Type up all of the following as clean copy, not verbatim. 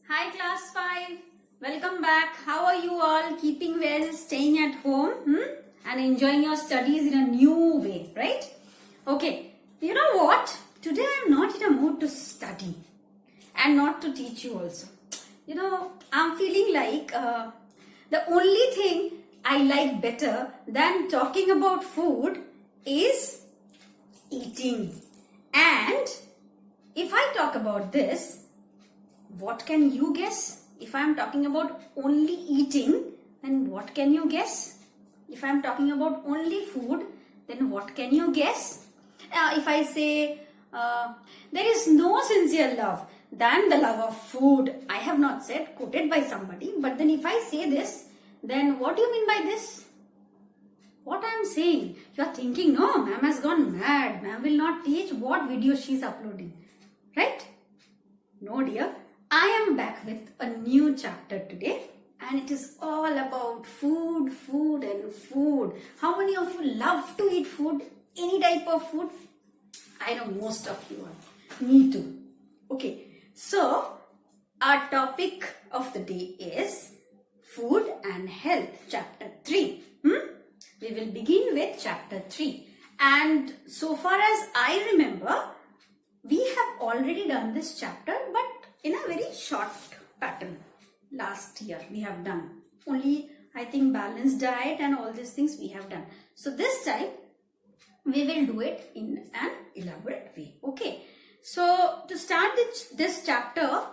Hi class 5, welcome back. How are you all? Keeping well, staying at home and enjoying your studies in a new way, right? Okay, you know what? Today I am not in a mood to study and not to teach you also. You know, I'm feeling like the only thing I like better than talking about food is eating. And if I talk about this, what can you guess? If I am talking about only eating, then what can you guess? If I am talking about only food, then what can you guess? If I say there is no sincere love than the love of food, I have not said, quoted by somebody, but then if I say this, then what do you mean by this? What I am saying? You are thinking, no, ma'am has gone mad. Ma'am will not teach what video she is uploading. Right? No, dear. I am back with a new chapter today, and it is all about food, food and food. How many of you love to eat food? Any type of food? I know most of you are. Me too. Okay, so our topic of the day is Food and Health, Chapter 3. We will begin with Chapter 3. And so far as I remember, we have already done this chapter, but in a very short pattern. Last year we have done only, I think, balanced diet and all these things we have done. So this time we will do it in an elaborate way. Okay, so to start this chapter,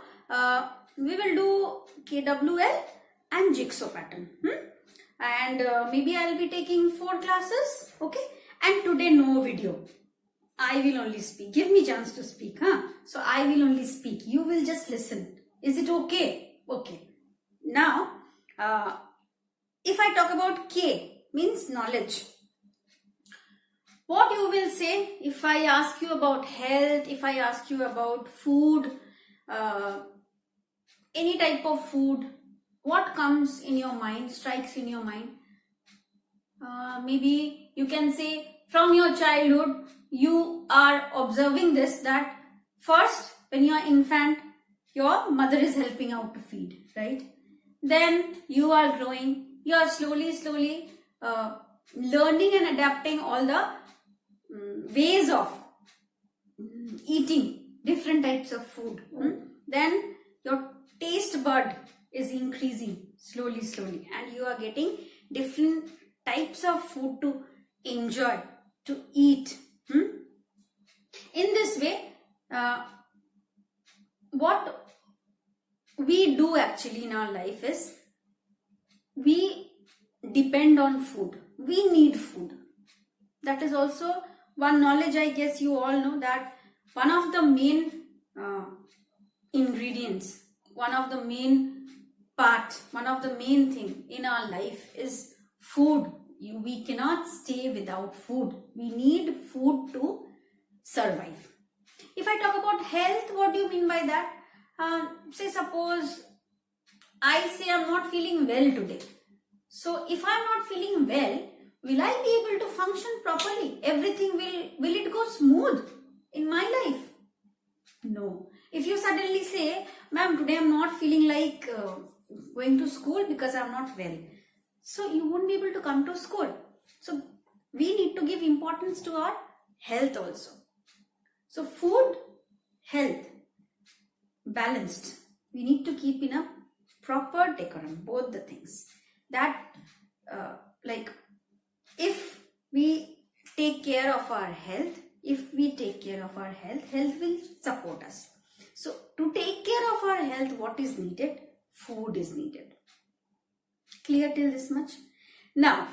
we will do KWL and jigsaw pattern. And maybe I will be taking 4 classes. Okay, and today no video. I will only speak. Give me chance to speak, So I will only speak. You will just listen. Is it okay? Okay. Now, if I talk about K, means knowledge. What you will say if I ask you about health, if I ask you about food, any type of food, what comes in your mind, strikes in your mind? Maybe you can say from your childhood, you are observing this, that first when you are infant, your mother is helping out to feed, right? Then you are growing, you are slowly learning and adapting all the ways of eating different types of food. Then your taste bud is increasing slowly and you are getting different types of food to enjoy, to eat. In this way, what we do actually in our life is we depend on food. We need food. That is also one knowledge, I guess you all know, that one of the main ingredients, one of the main part, one of the main thing in our life is food. We cannot stay without food. We need food to survive. If I talk about health, what do you mean by that? Say suppose I say I'm not feeling well today. So if I'm not feeling well, will I be able to function properly? Everything will it go smooth in my life? No. If you suddenly say, ma'am, today I'm not feeling like going to school because I'm not well, so you won't be able to come to school. So we need to give importance to our health also. So food, health, balanced. We need to keep in a proper decorum, both the things. That if we take care of our health, health will support us. So to take care of our health, what is needed? Food is needed. Clear till this much? Now,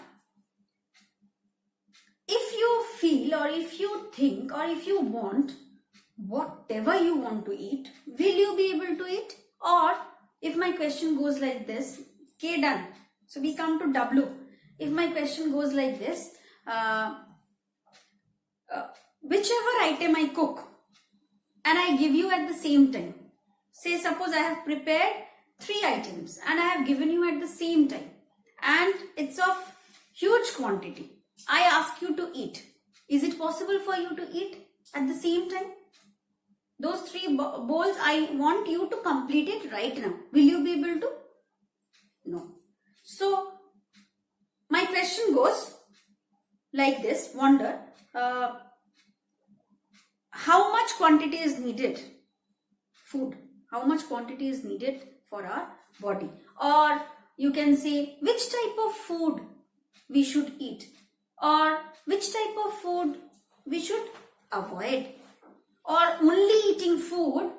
if you feel or if you think or if you want, whatever you want to eat, will you be able to eat? Or if my question goes like this, K done. So we come to W. If my question goes like this, whichever item I cook and I give you at the same time. Say suppose I have prepared 3 items and I have given you at the same time, and it's of huge quantity. I ask you to eat. Is it possible for you to eat at the same time? Those three bowls, I want you to complete it right now. Will you be able to? No. So, my question goes like this. Wonder, how much quantity is needed? Food. How much quantity is needed for our body? Or you can say, which type of food we should eat? Or which type of food we should avoid? Or only eating food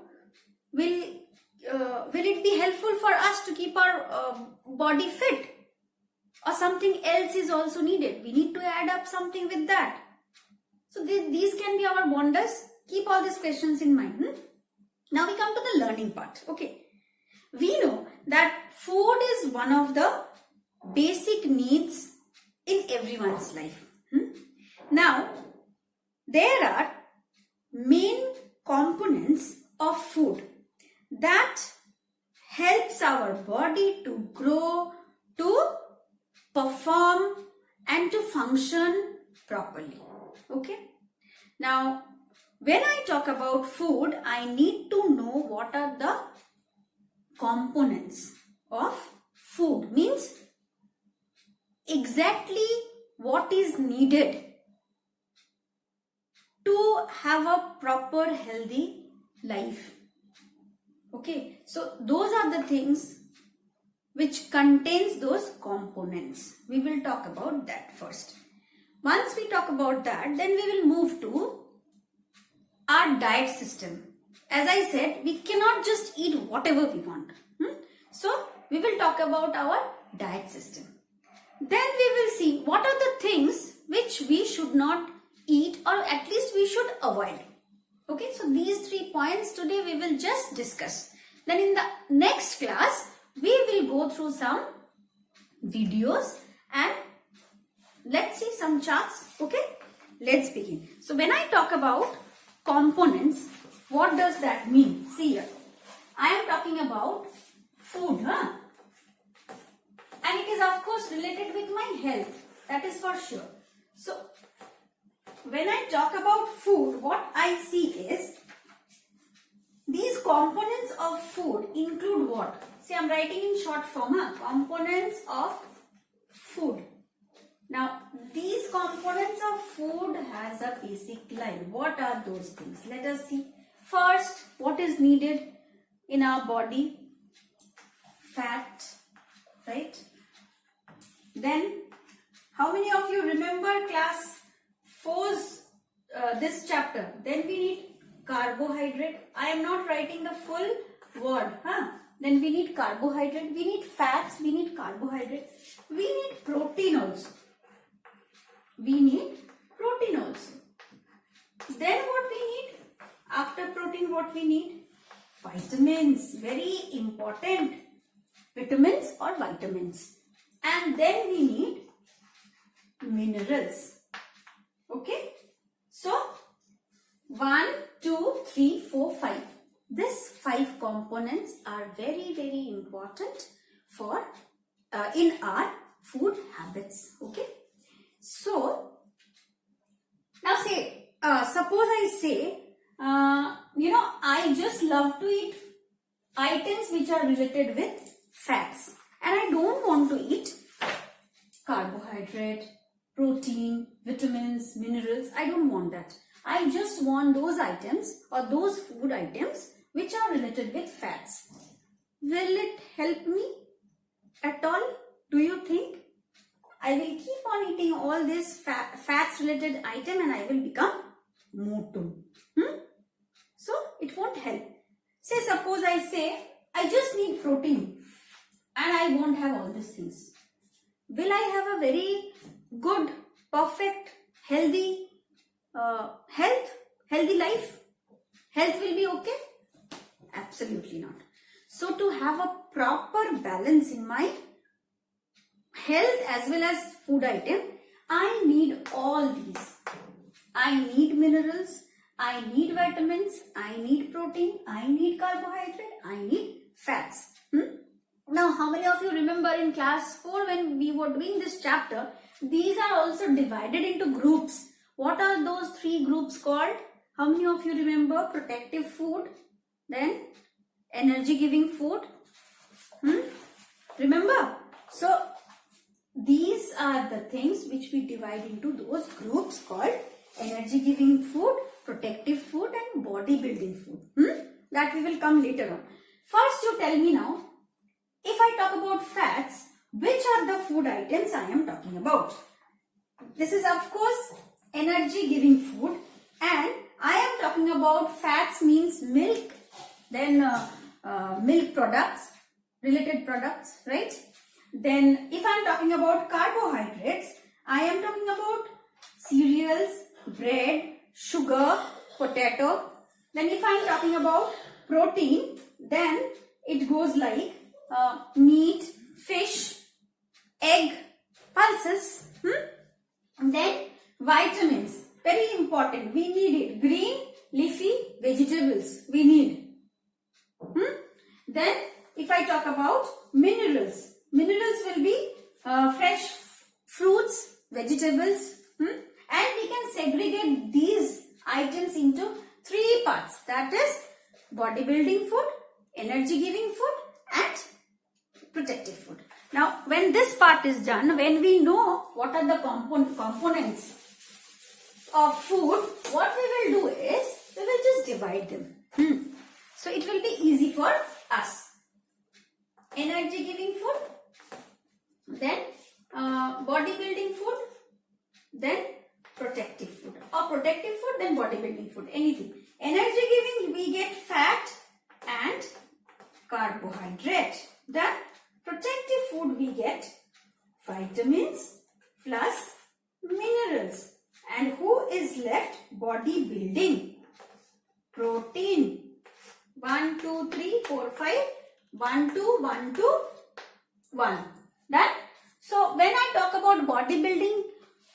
will it be helpful for us to keep our body fit? Or something else is also needed? We need to add up something with that. So these can be our wonders. Keep all these questions in mind. Now we come to the learning part. Okay. We know that food is one of the basic needs in everyone's life. Now, there are main components of food that helps our body to grow, to perform and to function properly. Okay. Now, when I talk about food, I need to know what are the components of food. Means exactly what is needed to have a proper healthy life. Okay, so those are the things which contains those components. We will talk about that first. Once we talk about that, then we will move to our diet system. As I said, we cannot just eat whatever we want. So we will talk about our diet system. Then we will see what are the things which we should not eat, or at least we should avoid. Okay, so these 3 points today we will just discuss. Then in the next class, we will go through some videos and let's see some charts. Okay, let's begin. So when I talk about components, what does that mean? See here, I am talking about food, and it is of course related with my health, that is for sure. So when I talk about food, what I see is these components of food include what? See, I am writing in short form, components of food. Now, these components of food has a basic line. What are those things? Let us see. First, what is needed in our body? Fat, right? Then, how many of you remember class 4's this chapter? Then we need carbohydrate. I am not writing the full word. Then we need carbohydrate. We need fats. We need carbohydrate. We need protein also. We need protein also. Then what we need? After protein, what we need? Vitamins. Very important. Vitamins or vitamins. And then we need minerals. Okay. So, 1, 2, 3, 4, 5. These 5 components are very, very important for in our food habits. Okay. So, now say, suppose I say, I just love to eat items which are related with fats, and I don't want to eat carbohydrate, protein, vitamins, minerals. I don't want that. I just want those items or those food items which are related with fats. Will it help me at all? Do you think? I will keep on eating all these fats related item and I will become motu. So it won't help. Say suppose I say I just need protein and I won't have all these things. Will I have a very good, perfect, healthy healthy life? Health will be okay? Absolutely not. So to have a proper balance in my health as well as food item, I need all these. I need minerals, I need vitamins, I need protein, I need carbohydrate, I need fats. Now, how many of you remember in class 4 when we were doing this chapter, these are also divided into groups. What are those 3 groups called? How many of you remember protective food, then energy giving food? Remember? So these are the things which we divide into those groups called energy giving food, protective food and bodybuilding food. That we will come later on. First you tell me now, if I talk about fats, which are the food items I am talking about? This is of course energy giving food, and I am talking about fats means milk, then milk products, related products, right? Then if I am talking about carbohydrates, I am talking about cereals, bread, sugar, potato. Then if I am talking about protein, then it goes like meat, fish, egg, pulses. Then vitamins, very important, we need it. Green, leafy vegetables, we need. Then if I talk about minerals, minerals will be fresh fruits, vegetables, and we can segregate these items into 3 parts, that is bodybuilding food, energy giving food and protective food. Now when this part is done, when we know what are the components of food, what we will do is we will just divide them. So it will be easy for us. Energy giving food, then bodybuilding food, then protective food, or protective food then bodybuilding food, anything. Energy giving we get fat and carbohydrate. Then protective food we get vitamins plus minerals. And who is left? Bodybuilding, protein, 1 2 3 4 5, 1 2 1 2 1. Done. So when I talk about bodybuilding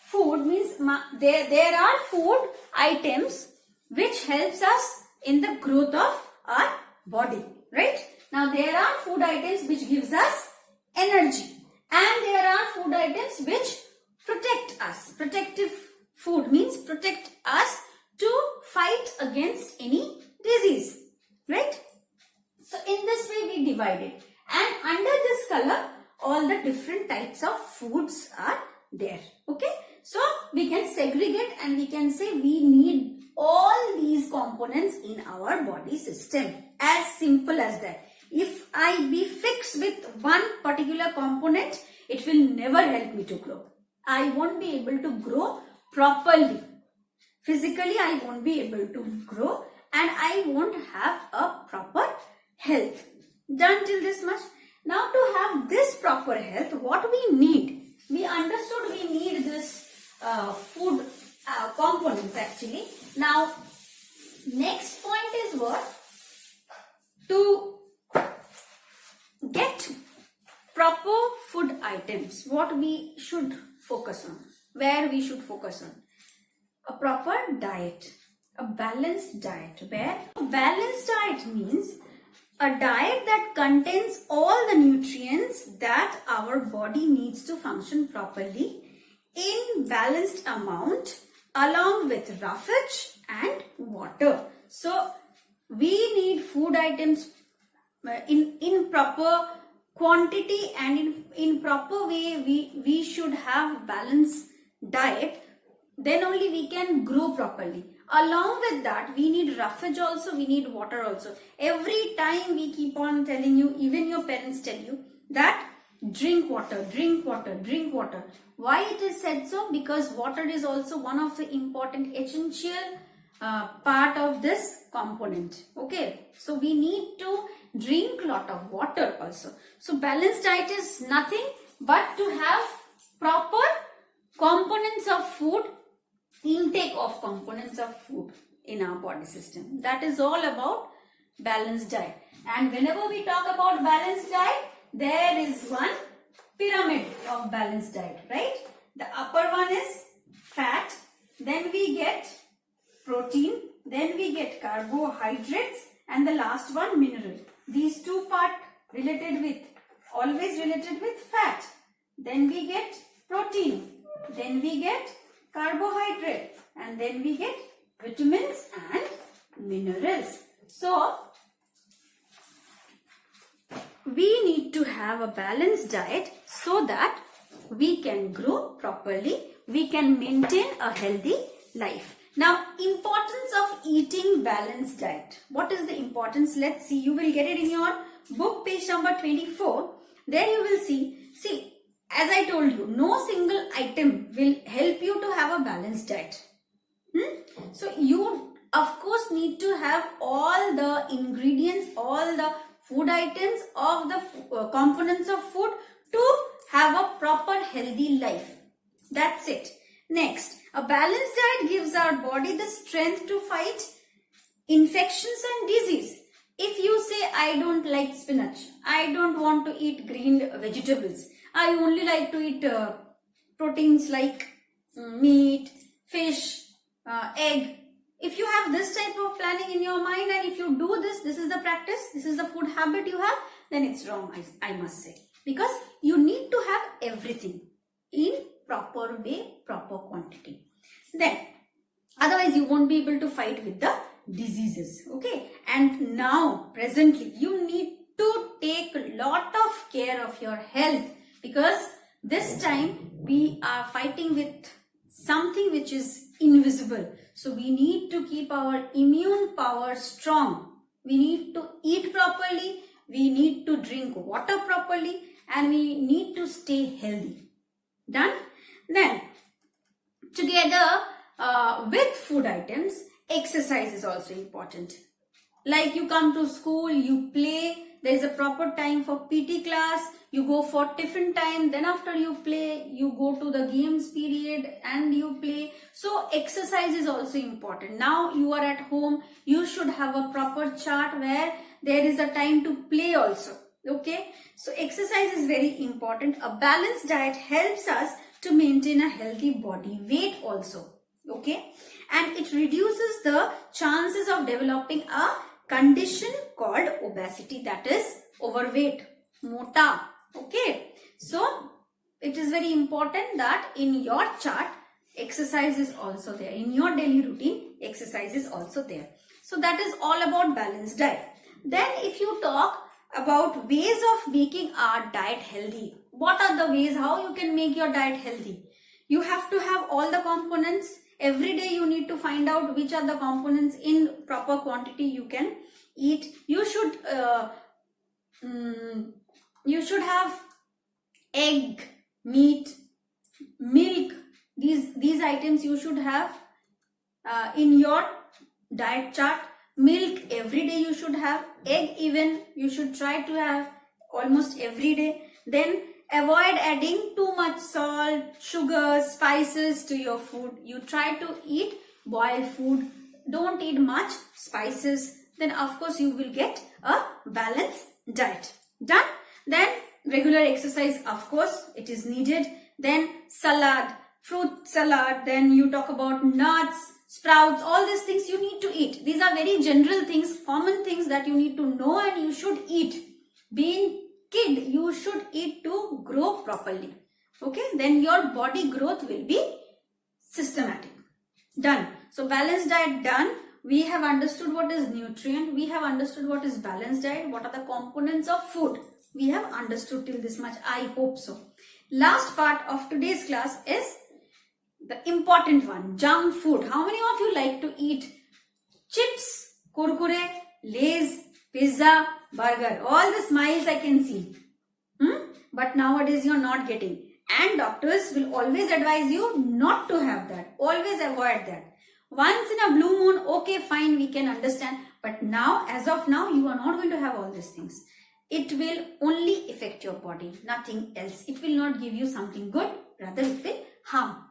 food, means there are food items which helps us in the growth of our body, right? Now there are food items which gives us energy, and there are food items which protect us. Protective food means protect us to fight against any disease, right? So in this way we divide it, and under this color all the different types of foods are there. Okay, so we can segregate and we can say we need all these components in our body system. As simple as that. If I be fixed with one particular component, it will never help me to grow. I won't be able to grow properly. Physically I won't be able to grow, and I won't have a proper health. Done till this much? Now to have this proper health, what we need? We understood we need this food components actually. Now next point is what? To get proper food items, what we should focus on, where we should focus on? A proper diet, a balanced diet. Where a balanced diet means a diet that contains all the nutrients that our body needs to function properly in balanced amount, along with roughage and water. So we need food items in proper quantity, and in proper way we should have balanced diet. Then only we can grow properly. Along with that, we need roughage also, we need water also. Every time we keep on telling you, even your parents tell you that drink water, drink water, drink water. Why it is said so? Because water is also one of the important essential part of this component. Okay, so we need to drink lot of water also. So balanced diet is nothing but to have proper components of food, intake of components of food in our body system. That is all about balanced diet. And whenever we talk about balanced diet, there is one pyramid of balanced diet, right? The upper one is fat, then we get protein, then we get carbohydrates, and the last one mineral. These two part always related with fat. Then we get protein, then we get carbohydrate, and then we get vitamins and minerals. So, we need to have a balanced diet so that we can grow properly, we can maintain a healthy life. Now, importance of eating balanced diet. What is the importance? Let's see. You will get it in your book, page number 24. There you will see, as I told you, no single item will help you to have a balanced diet. So, you of course need to have all the ingredients, all the food items of the components of food to have a proper healthy life. That's it. Next, a balanced diet gives our body the strength to fight infections and disease. If you say, I don't like spinach, I don't want to eat green vegetables, I only like to eat proteins like meat, fish, egg. If you have this type of planning in your mind and if you do this, this is the practice, this is the food habit you have, then it's wrong, I must say. Because you need to have everything in proper way, proper quantity. Then, otherwise you won't be able to fight with the diseases. Okay. And now, presently, you need to take a lot of care of your health because this time we are fighting with something which is invisible. So we need to keep our immune power strong. We need to eat properly. We need to drink water properly. And we need to stay healthy. Done? Then, together with food items, exercise is also important. Like you come to school, you play, there is a proper time for PT class, you go for tiffin time, then after you play, you go to the games period and you play. So exercise is also important. Now you are at home, you should have a proper chart where there is a time to play also. Okay, so exercise is very important. A balanced diet helps us to maintain a healthy body weight also. Okay, and it reduces the chances of developing a condition called obesity, that is overweight, mota. Okay, so it is very important that in your chart exercise is also there. In your daily routine, exercise is also there. So that is all about balanced diet. Then if you talk about ways of making our diet healthy, what are the ways how you can make your diet healthy? You have to have all the components. Every day you need to find out which are the components in proper quantity you can eat. You should have egg, meat, milk. These items you should have in your diet chart. Milk every day you should have. Egg even you should try to have almost every day. Then avoid adding too much salt, sugar, spices to your food. You try to eat boiled food. Don't eat much spices. Then of course you will get a balanced diet. Done? Then regular exercise, of course it is needed. Then salad, fruit salad. Then you talk about nuts, sprouts, all these things you need to eat. These are very general things, common things that you need to know and you should eat. Being kid, you should eat to grow properly. Okay, then your body growth will be systematic. Done. So balanced diet done. We have understood what is nutrient. We have understood what is balanced diet. What are the components of food? We have understood till this much. I hope so. Last part of today's class is the important one, junk food. How many of you like to eat chips, kurkure, lays, pizza, burger? All the smiles I can see. But nowadays you are not getting. And doctors will always advise you not to have that. Always avoid that. Once in a blue moon, okay, fine, we can understand. But now, as of now, you are not going to have all these things. It will only affect your body, nothing else. It will not give you something good, rather it will harm.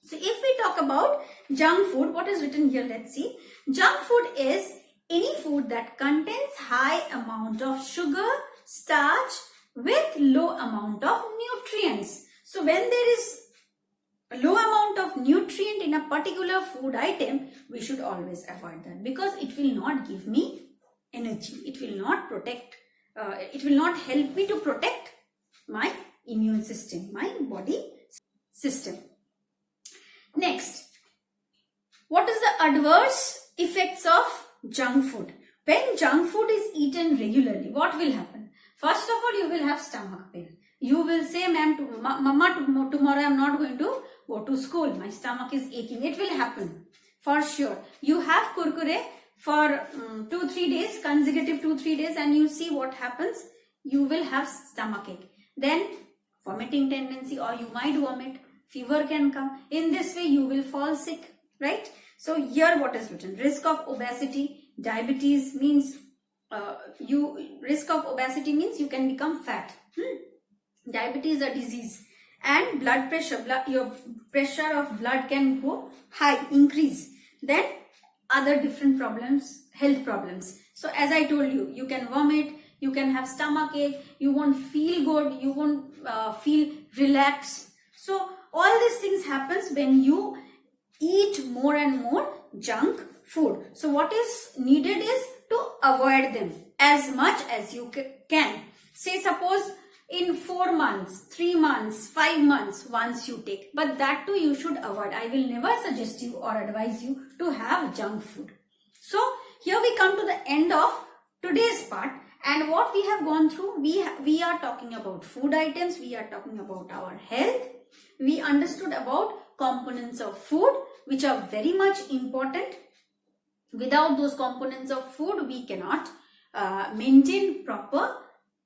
So if we talk about junk food, what is written here? Let's see. Junk food is any food that contains high amount of sugar, starch with low amount of nutrients. So when there is a low amount of nutrient in a particular food item, we should always avoid that because it will not give me energy. It will not protect, it will not help me to protect my immune system, my body system. Next, What is the adverse effects of junk food? When junk food is eaten regularly, what will happen? First of all, you will have stomach pain. You will say, Mama, tomorrow I am not going to go to school. My stomach is aching. It will happen for sure. You have kurkure for 2-3 days, consecutive 2-3 days, and you see what happens. You will have stomach ache. Then vomiting tendency, or you might vomit. Fever can come. In this way, you will fall sick, right? So here what is written? Risk of obesity. Diabetes means risk of obesity means you can become fat. Diabetes is a disease, and blood pressure, your pressure of blood can go high, increase. Then other different problems, health problems. So as I told you, you can vomit, you can have stomach ache, you won't feel good, you won't feel relaxed. So all these things happens when you eat more and more junk food. So what is needed is to avoid them as much as you can. Say suppose in 4 months, 3 months, 5 months once you take, but that too you should avoid. I will never suggest you or advise you to have junk food. So here we come to the end of today's part, and what we have gone through, we are talking about food items, we are talking about our health. We understood about components of food which are very much important. Without those components of food, we cannot maintain proper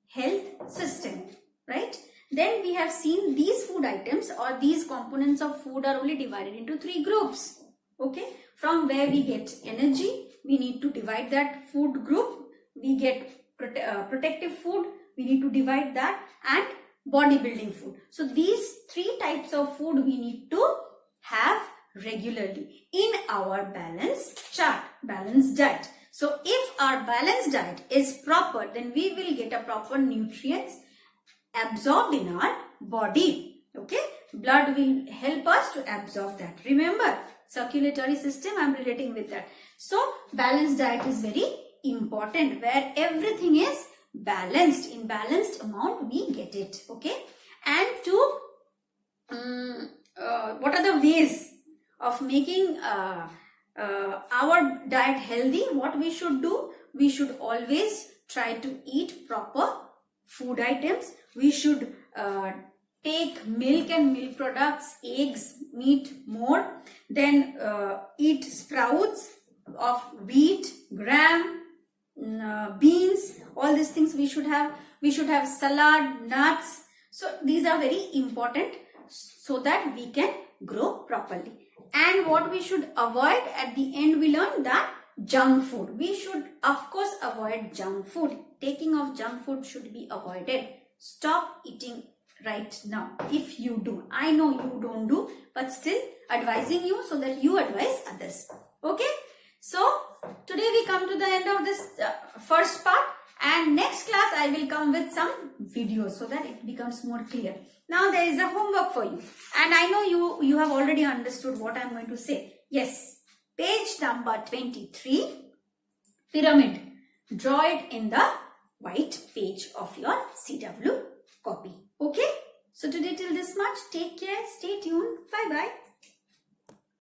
health system, right? Then we have seen these food items or these components of food are only divided into 3 groups. Okay, from where we get energy, we need to divide that food group. We get protective food, we need to divide that, and bodybuilding food. So these 3 types of food we need to have regularly in our balanced chart, balanced diet. So if our balanced diet is proper, then we will get a proper nutrients absorbed in our body. Okay, blood will help us to absorb that. Remember, circulatory system, I am relating with that. So balanced diet is very important, where everything is balanced. In balanced amount we get it. Okay, and to what are the ways of making our diet healthy? What we should do? We should always try to eat proper food items. We should take milk and milk products, eggs, meat more. Then eat sprouts of wheat, gram, beans. All these things we should have. We should have salad, nuts. So these are very important so that we can grow properly. And what we should avoid, at the end we learn that junk food. We should of course avoid junk food. Taking of junk food should be avoided. Stop eating right now if you do. I know you don't do, but still advising you so that you advise others. Okay, so today we come to the end of this first part, and next class I will come with some videos so that it becomes more clear. Now there is a homework for you, and I know you have already understood what I am going to say. Yes, page number 23, pyramid. Draw it in the white page of your CW copy. Okay, so today till this much. Take care, stay tuned, bye bye.